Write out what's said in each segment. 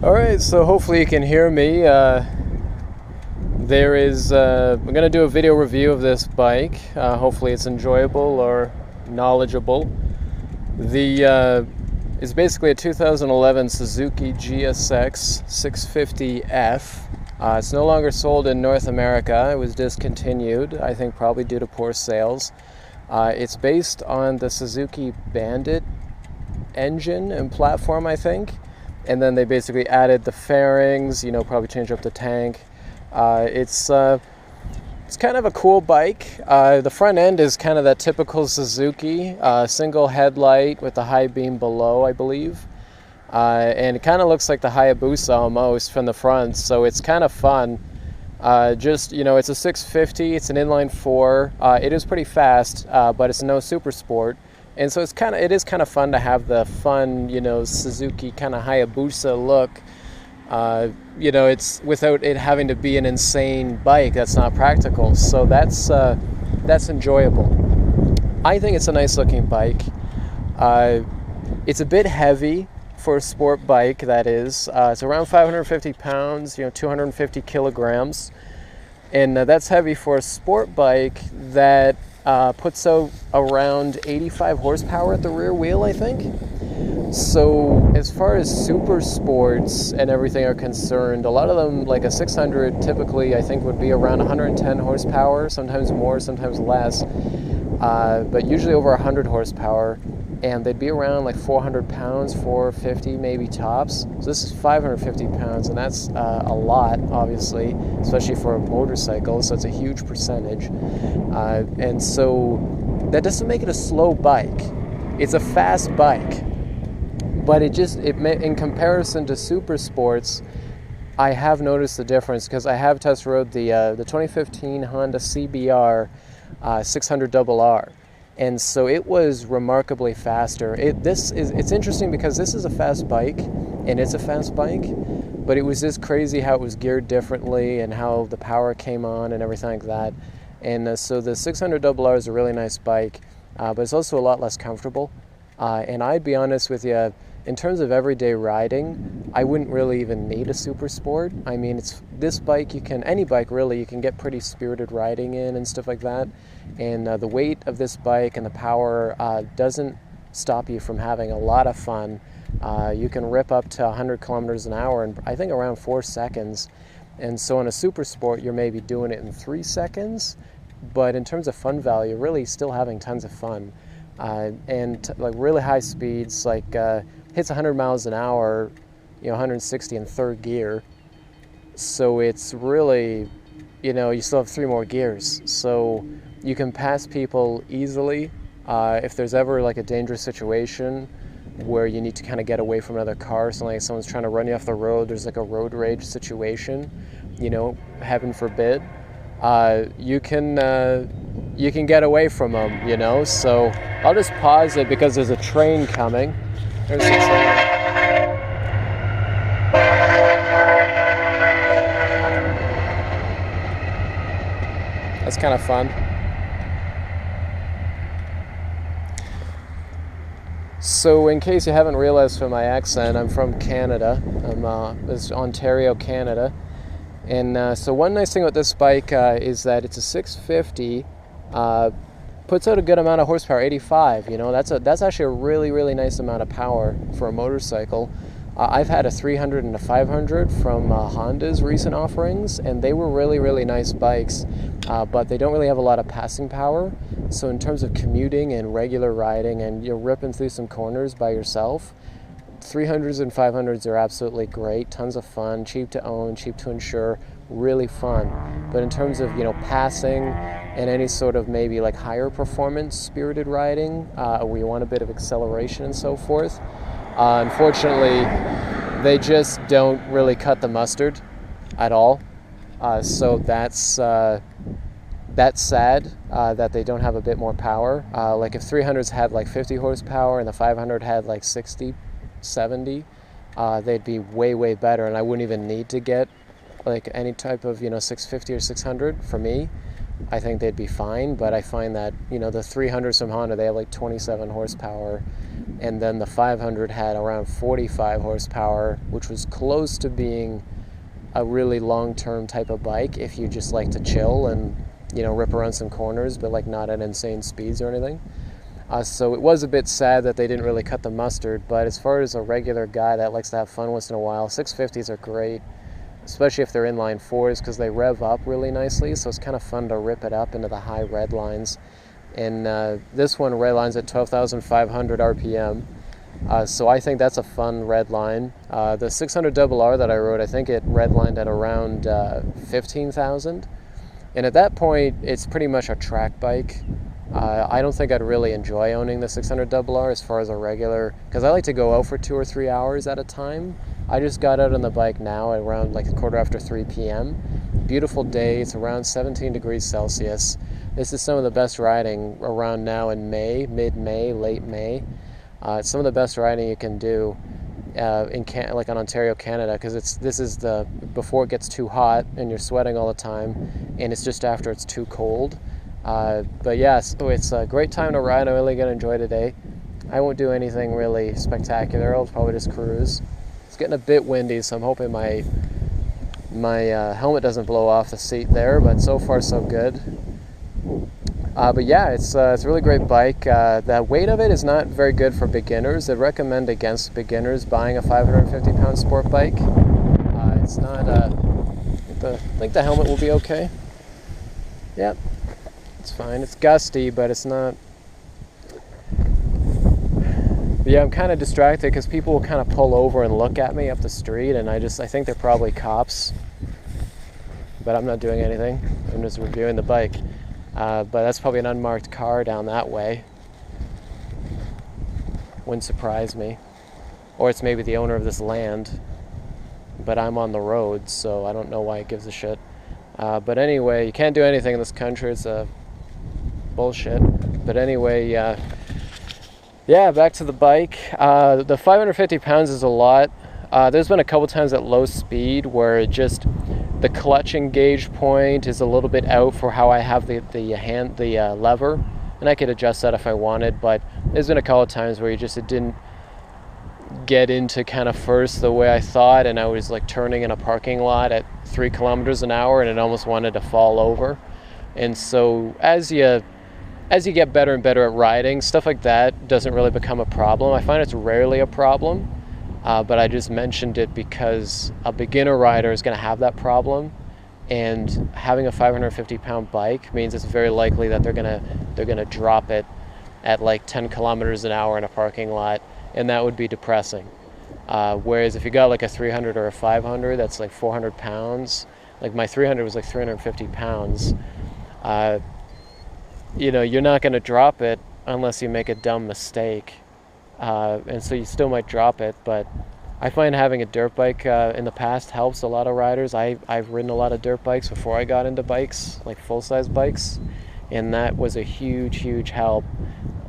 Alright, so hopefully you can hear me. I'm going to do a video review of this bike. Hopefully it's enjoyable or knowledgeable. It's basically a 2011 Suzuki GSX650F. It's no longer sold in North America. It was discontinued, I think probably due to poor sales. It's based on the Suzuki Bandit engine and platform, I think. And then they basically added the fairings, probably changed up the tank. It's kind of a cool bike. The front end is kind of that typical Suzuki, single headlight with the high beam below, I believe. And it kind of looks like the Hayabusa almost from the front, so it's kind of fun. It's a 650, it's an inline 4. It is pretty fast, but it's no super sport. And so it is kind of fun to have the fun, Suzuki kind of Hayabusa look. It's without it having to be an insane bike that's not practical. So that's enjoyable. I think it's a nice looking bike. It's a bit heavy for a sport bike, that is. It's around 550 pounds, 250 kilograms. And that's heavy for a sport bike that puts out around 85 horsepower at the rear wheel, I think. So as far as super sports and everything are concerned, a lot of them, like a 600 typically I think would be around 110 horsepower, sometimes more, sometimes less, but usually over 100 horsepower, and they'd be around like 400 pounds, 450 maybe tops. So this is 550 pounds, and that's a lot, obviously, especially for a motorcycle, so it's a huge percentage. And so that doesn't make it a slow bike. It's a fast bike. But in comparison to super sports, I have noticed the difference because I have test rode the 2015 Honda CBR 600RR, and so it was remarkably faster. It's interesting because this is a fast bike, and it's a fast bike, but it was just crazy how it was geared differently and how the power came on and everything like that. And so the 600RR is a really nice bike, but it's also a lot less comfortable. And I'd be honest with you, in terms of everyday riding, I wouldn't really even need a super sport. I mean, this bike, any bike really, you can get pretty spirited riding in and stuff like that. And the weight of this bike and the power doesn't stop you from having a lot of fun. You can rip up to 100 kilometers an hour in, I think, around 4 seconds. And so in a super sport, you're maybe doing it in 3 seconds. But in terms of fun value, really still having tons of fun. And like really high speeds, like hits 100 miles an hour, 160 in third gear. So it's really, you still have 3 more gears. So you can pass people easily. If there's ever like a dangerous situation where you need to kind of get away from another car, something like someone's trying to run you off the road, there's like a road rage situation, heaven forbid, you can get away from them, So I'll just pause it because there's a train coming. There's a train. That's kind of fun. So in case you haven't realized from my accent, I'm from Canada. It's Ontario, Canada. And so one nice thing with this bike is that it's a 650, puts out a good amount of horsepower, 85. That's actually a really, really nice amount of power for a motorcycle. I've had a 300 and a 500 from Honda's recent offerings, and they were really, really nice bikes, but they don't really have a lot of passing power. So in terms of commuting and regular riding, and you're ripping through some corners by yourself, 300s and 500s are absolutely great, tons of fun, cheap to own, cheap to insure, really fun. But in terms of passing and any sort of maybe like higher performance spirited riding, where you want a bit of acceleration and so forth, unfortunately they just don't really cut the mustard at all. So that's sad that they don't have a bit more power. Like if 300s had like 50 horsepower and the 500 had like 60, 70, they'd be way, way better, and I wouldn't even need to get like any type of 650 or 600 for me. I think they'd be fine, but I find that the 300s from Honda, they have like 27 horsepower, and then the 500 had around 45 horsepower, which was close to being a really long-term type of bike if you just like to chill and, you know, rip around some corners, but like not at insane speeds or anything. So it was a bit sad that they didn't really cut the mustard, but as far as a regular guy that likes to have fun once in a while, 650s are great, especially if they're inline fours, because they rev up really nicely, so it's kind of fun to rip it up into the high red lines. And this one red lines at 12,500 RPM, so I think that's a fun red line. The 600RR that I rode, I think it redlined at around 15,000, and at that point it's pretty much a track bike. I don't think I'd really enjoy owning the 600RR as far as a regular, because I like to go out for 2 or 3 hours at a time. I just got out on the bike now at around like 3 p.m. Beautiful day, it's around 17 degrees Celsius. This is some of the best riding around now in May, mid-May, late May. It's some of the best riding you can do like on Ontario, Canada, because this is before it gets too hot and you're sweating all the time, and it's just after it's too cold. But yeah, so it's a great time to ride. I'm really going to enjoy today. I won't do anything really spectacular. I'll probably just cruise. It's getting a bit windy, so I'm hoping my helmet doesn't blow off the seat there, but so far so good. But yeah, it's a really great bike. The weight of it is not very good for beginners. I'd recommend against beginners buying a 550-pound sport bike. It's not, I think the helmet will be okay. Yep. It's fine. It's gusty, but it's not. But yeah, I'm kind of distracted because people will kind of pull over and look at me up the street, and I think they're probably cops. But I'm not doing anything. I'm just reviewing the bike. But that's probably an unmarked car down that way. Wouldn't surprise me. Or it's maybe the owner of this land. But I'm on the road, so I don't know why it gives a shit. But anyway, you can't do anything in this country. It's bullshit. But anyway, yeah, back to the bike. The 550 pounds is a lot. There's been a couple times at low speed where the clutch engage point is a little bit out for how I have the lever, and I could adjust that if I wanted. But there's been a couple of times where it didn't get into kind of first the way I thought, and I was like turning in a parking lot at 3 kilometers an hour, and it almost wanted to fall over. And so as you get better and better at riding, stuff like that doesn't really become a problem. I find it's rarely a problem, but I just mentioned it because a beginner rider is going to have that problem, and having a 550-pound bike means it's very likely that they're gonna drop it at like 10 kilometers an hour in a parking lot, and that would be depressing. Whereas if you got like a 300 or a 500, that's like 400 pounds. Like my 300 was like 350 pounds. You know, you're not going to drop it unless you make a dumb mistake. And so you still might drop it, but I find having a dirt bike in the past helps a lot of riders. I've ridden a lot of dirt bikes before I got into bikes, like full-size bikes, and that was a huge help.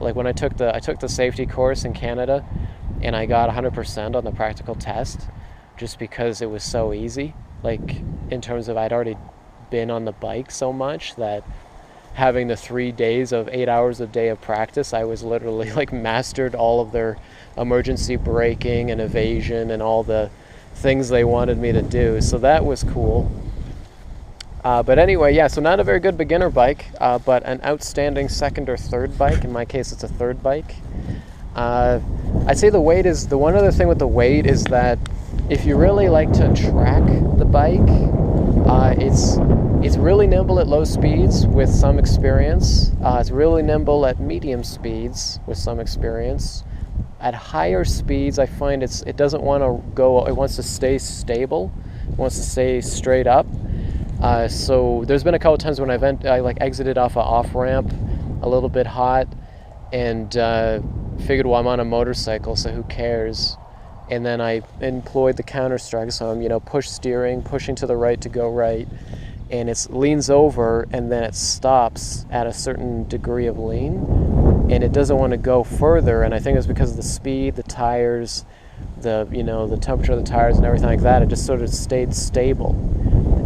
Like when I took the safety course in Canada, and I got 100% on the practical test, just because it was so easy. Like in terms of I'd already been on the bike so much that having the 3 days of 8 hours a day of practice, I was literally like mastered all of their emergency braking and evasion and all the things they wanted me to do. So that was cool. But anyway, yeah, so not a very good beginner bike, but an outstanding second or third bike. In my case, it's a third bike. I'd say the weight is, the one other thing with the weight is that if you really like to track the bike, it's really nimble at low speeds with some experience. It's really nimble at medium speeds with some experience. At higher speeds, I find it doesn't want to go, it wants to stay stable, it wants to stay straight up. So there's been a couple times when I like exited off an off-ramp a little bit hot, and figured, well, I'm on a motorcycle, so who cares? And then I employed the counter-strike, so I'm, pushing to the right to go right, and it leans over, and then it stops at a certain degree of lean, and it doesn't want to go further, and I think it's because of the speed, the tires, the temperature of the tires and everything like that. It just sort of stayed stable.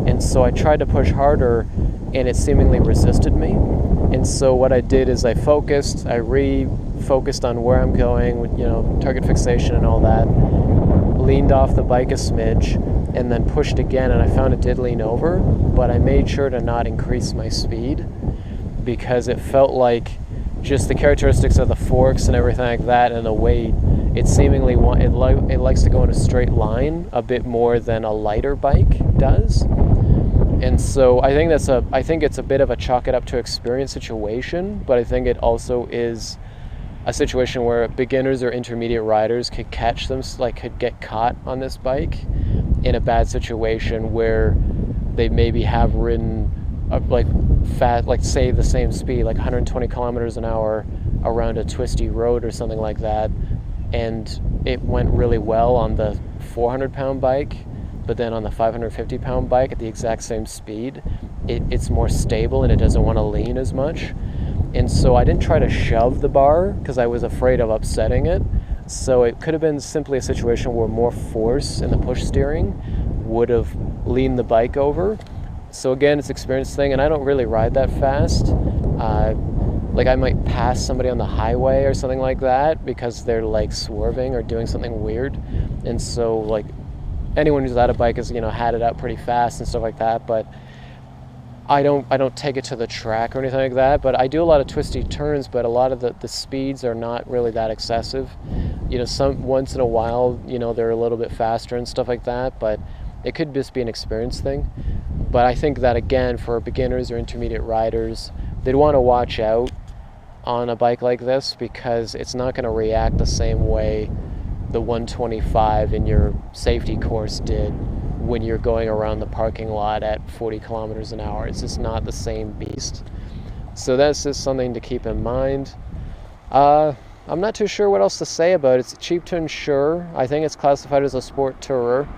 And so I tried to push harder, and it seemingly resisted me. And so what I did is I focused, I focused on where I'm going, you know, target fixation and all that. Leaned off the bike a smidge and then pushed again, and I found it did lean over, but I made sure to not increase my speed because it felt like just the characteristics of the forks and everything like that and the weight, it seemingly it likes to go in a straight line a bit more than a lighter bike does. And so I think it's a bit of a chalk it up to experience situation, but I think it also is a situation where beginners or intermediate riders could could get caught on this bike in a bad situation where they maybe have ridden say the same speed, like 120 kilometers an hour around a twisty road or something like that, and it went really well on the 400-pound bike, but then on the 550-pound bike at the exact same speed, it's more stable and it doesn't want to lean as much. And so I didn't try to shove the bar because I was afraid of upsetting it. So it could have been simply a situation where more force in the push steering would have leaned the bike over. So again, it's an experience thing, and I don't really ride that fast. Like I might pass somebody on the highway or something like that because they're like swerving or doing something weird. And so like anyone who's had a bike has, you know, had it out pretty fast and stuff like that, but I don't take it to the track or anything like that, but I do a lot of twisty turns, but a lot of the speeds are not really that excessive. You know, once in a while, you know, they're a little bit faster and stuff like that, but it could just be an experience thing. But I think that again, for beginners or intermediate riders, they'd want to watch out on a bike like this because it's not going to react the same way the 125 in your safety course did when you're going around the parking lot at 40 kilometers an hour. It's just not the same beast. So that's just something to keep in mind. I'm not too sure what else to say about it. It's cheap to insure. I think it's classified as a sport tourer.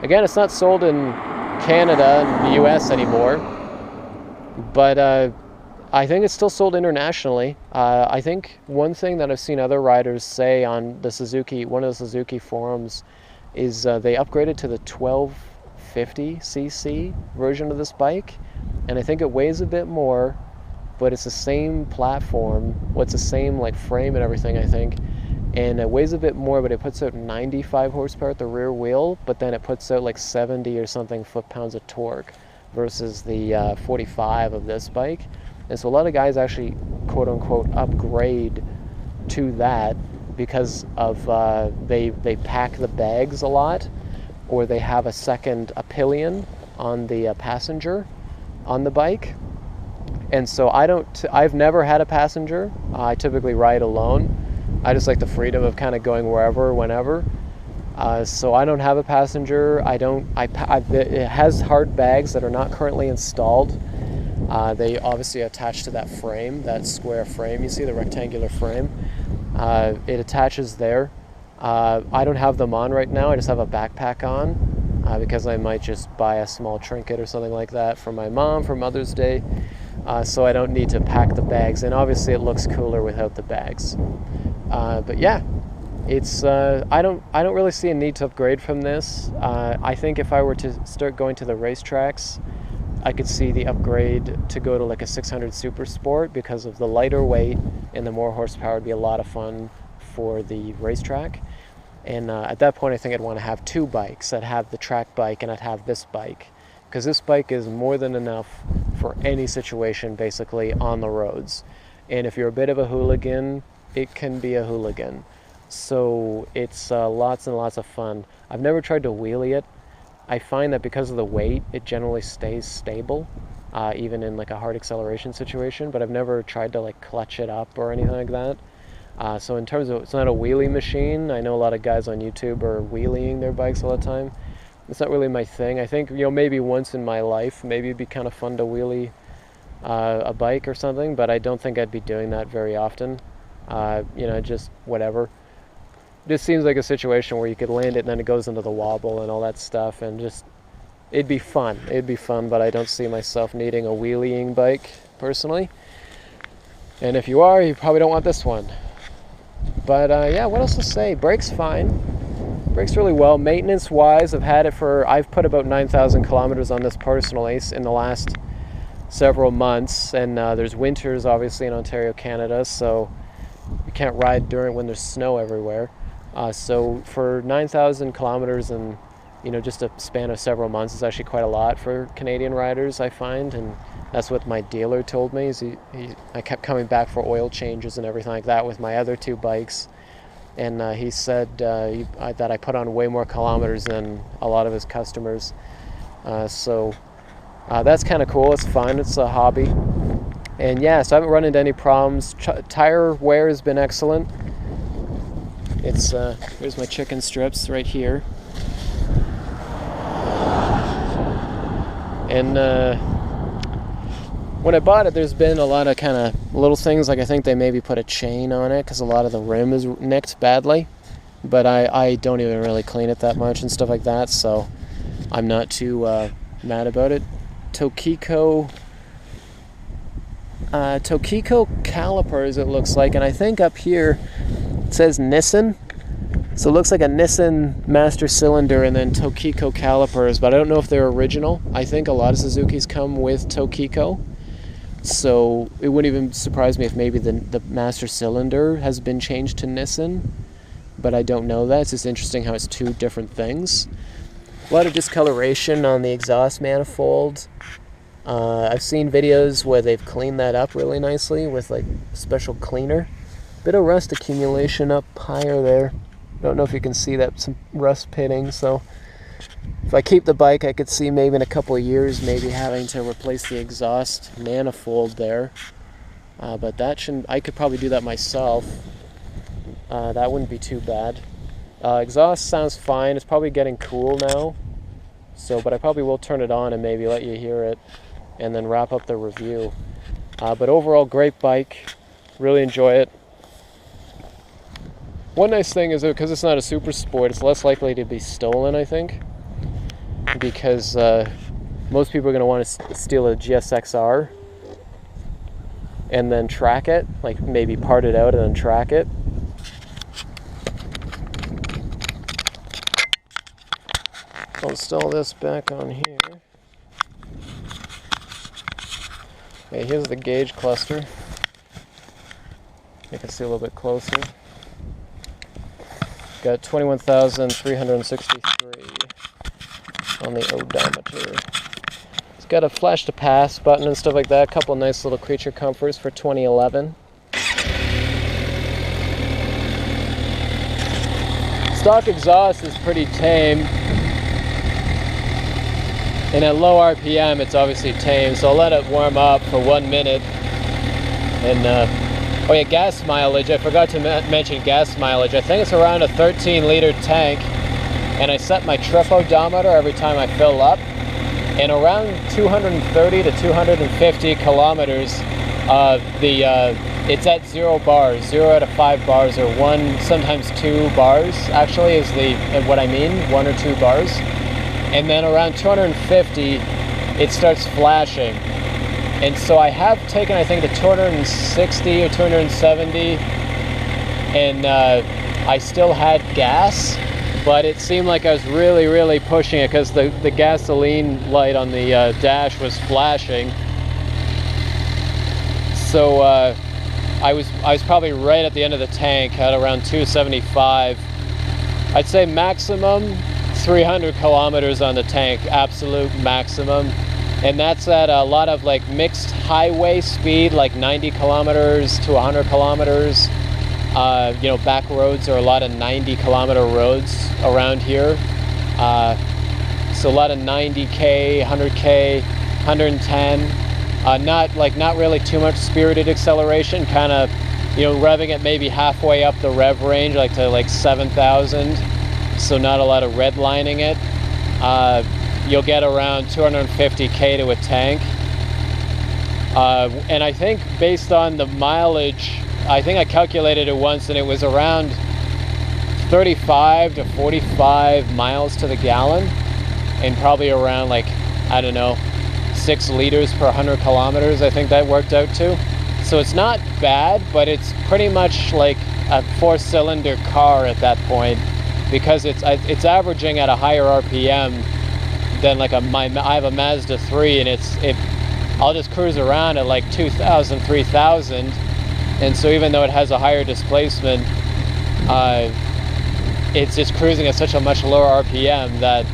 Again, it's not sold in Canada and the US anymore, but I think it's still sold internationally. I think one thing that I've seen other riders say on one of the Suzuki forums is they upgraded to the 1250cc version of this bike, and I think it weighs a bit more, but it's the same platform. It's the same like frame and everything, I think, and it weighs a bit more, but it puts out 95 horsepower at the rear wheel, but then it puts out like 70 or something foot-pounds of torque versus the 45 of this bike. And so a lot of guys actually quote-unquote upgrade to that because of they pack the bags a lot, or they have a pillion on the passenger on the bike. And so I've never had a passenger. I typically ride alone. I just like the freedom of kind of going wherever, whenever. So I don't have a passenger. It has hard bags that are not currently installed. They obviously attach to that frame, that square frame. You see the rectangular frame. It attaches there. I don't have them on right now. I just have a backpack on because I might just buy a small trinket or something like that for my mom for Mother's Day. So I don't need to pack the bags, and obviously it looks cooler without the bags. But yeah, it's I don't really see a need to upgrade from this. I think if I were to start going to the racetracks, I could see the upgrade to go to like a 600 Super Sport because of the lighter weight and the more horsepower would be a lot of fun for the racetrack. And at that point, I think I'd want to have two bikes. I'd have the track bike and I'd have this bike, because this bike is more than enough for any situation basically on the roads. And if you're a bit of a hooligan, it can be a hooligan. So it's lots and lots of fun. I've never tried to wheelie it. I find that because of the weight, it generally stays stable, even in like a hard acceleration situation, but I've never tried to like clutch it up or anything like that. So in terms of, it's not a wheelie machine. I know a lot of guys on YouTube are wheeling their bikes all the time. It's not really my thing. I think, maybe once in my life, maybe it'd be kind of fun to wheelie a bike or something, but I don't think I'd be doing that very often. Just whatever. This seems like a situation where you could land it and then it goes into the wobble and all that stuff, and just, it'd be fun, but I don't see myself needing a wheeling bike personally. And if you are, you probably don't want this one. But yeah, what else to say? Brakes fine. Brakes really well. Maintenance wise, I've put about 9,000 kilometers on this personally in the last several months, and there's winters obviously in Ontario, Canada, so you can't ride during when there's snow everywhere. So for 9,000 kilometers and just a span of several months is actually quite a lot for Canadian riders, I find, and that's what my dealer told me. Is I kept coming back for oil changes and everything like that with my other two bikes, and he said that I put on way more kilometers than a lot of his customers. So that's kind of cool. It's fun. It's a hobby, and yeah, so I haven't run into any problems. Tire wear has been excellent. It's here's my chicken strips right here. And when I bought it, there's been a lot of kind of little things, like I think they maybe put a chain on it because a lot of the rim is nicked badly. But I don't even really clean it that much and stuff like that, so I'm not too mad about it. Tokiko calipers, it looks like, and I think up here it says Nissan. So it looks like a Nissan master cylinder and then Tokiko calipers, but I don't know if they're original. I think a lot of Suzukis come with Tokiko, so it wouldn't even surprise me if maybe the master cylinder has been changed to Nissan, but I don't know that. It's just interesting how it's two different things. A lot of discoloration on the exhaust manifold. I've seen videos where they've cleaned that up really nicely with like a special cleaner. Bit of rust accumulation up higher there. Don't know if you can see that, some rust pitting, so if I keep the bike I could see maybe in a couple of years maybe having to replace the exhaust manifold there, but that shouldn't, I could probably do that myself. That wouldn't be too bad. Exhaust sounds fine. It's probably getting cool now, so but I probably will turn it on and maybe let you hear it and then wrap up the review. But overall, great bike, really enjoy it. One nice thing is that because it's not a super sport, it's less likely to be stolen, I think, because most people are going to want to steal a GSX-R and then track it, like maybe part it out and then track it. I'll install this back on here. Okay, here's the gauge cluster. You can see a little bit closer. Got 21,363 on the odometer. It's got a flash to pass button and stuff like that. A couple nice little creature comforts for 2011. Stock exhaust is pretty tame. And at low RPM, it's obviously tame, so I'll let it warm up for 1 minute. And oh yeah, gas mileage. I forgot to mention gas mileage. I think it's around a 13-liter tank, and I set my trip odometer every time I fill up, and around 230 to 250 kilometers, it's at 0 bars, 0 to 5 bars, or 1, sometimes 2 bars. Actually, is what I mean, 1 or 2 bars, and then around 250, it starts flashing. And so I have taken, I think, the 260 or 270, and I still had gas, but it seemed like I was really, really pushing it because the gasoline light on the dash was flashing. So I was probably right at the end of the tank at around 275. I'd say maximum 300 kilometers on the tank, absolute maximum. And that's at a lot of like mixed highway speed, like 90 kilometers to 100 kilometers. Back roads are a lot of 90-kilometer roads around here. So a lot of 90K, 100K, 110. Not really too much spirited acceleration, kind of, revving it maybe halfway up the rev range, like to like 7,000. So not a lot of redlining it. You'll get around 250K to a tank. And I think based on the mileage, I think I calculated it once and it was around 35 to 45 miles to the gallon, and probably around like, I don't know, 6 liters per 100 kilometers, I think that worked out to. So it's not bad, but it's pretty much like a 4-cylinder car at that point, because it's averaging at a higher RPM than like I have a Mazda 3, and I'll just cruise around at like 2,000, 3,000, And so even though it has a higher displacement, it's just cruising at such a much lower RPM that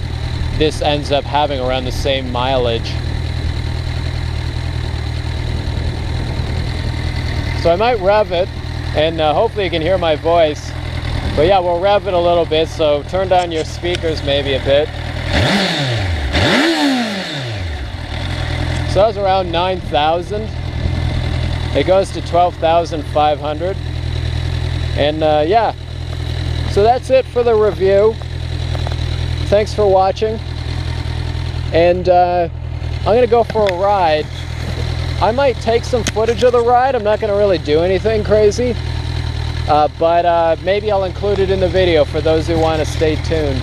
this ends up having around the same mileage. So I might rev it, and hopefully you can hear my voice. But yeah, we'll rev it a little bit, so turn down your speakers maybe a bit. So that was around 9,000. It goes to 12,500. And yeah, so that's it for the review. Thanks for watching. And I'm gonna go for a ride. I might take some footage of the ride. I'm not gonna really do anything crazy. But maybe I'll include it in the video for those who want to stay tuned.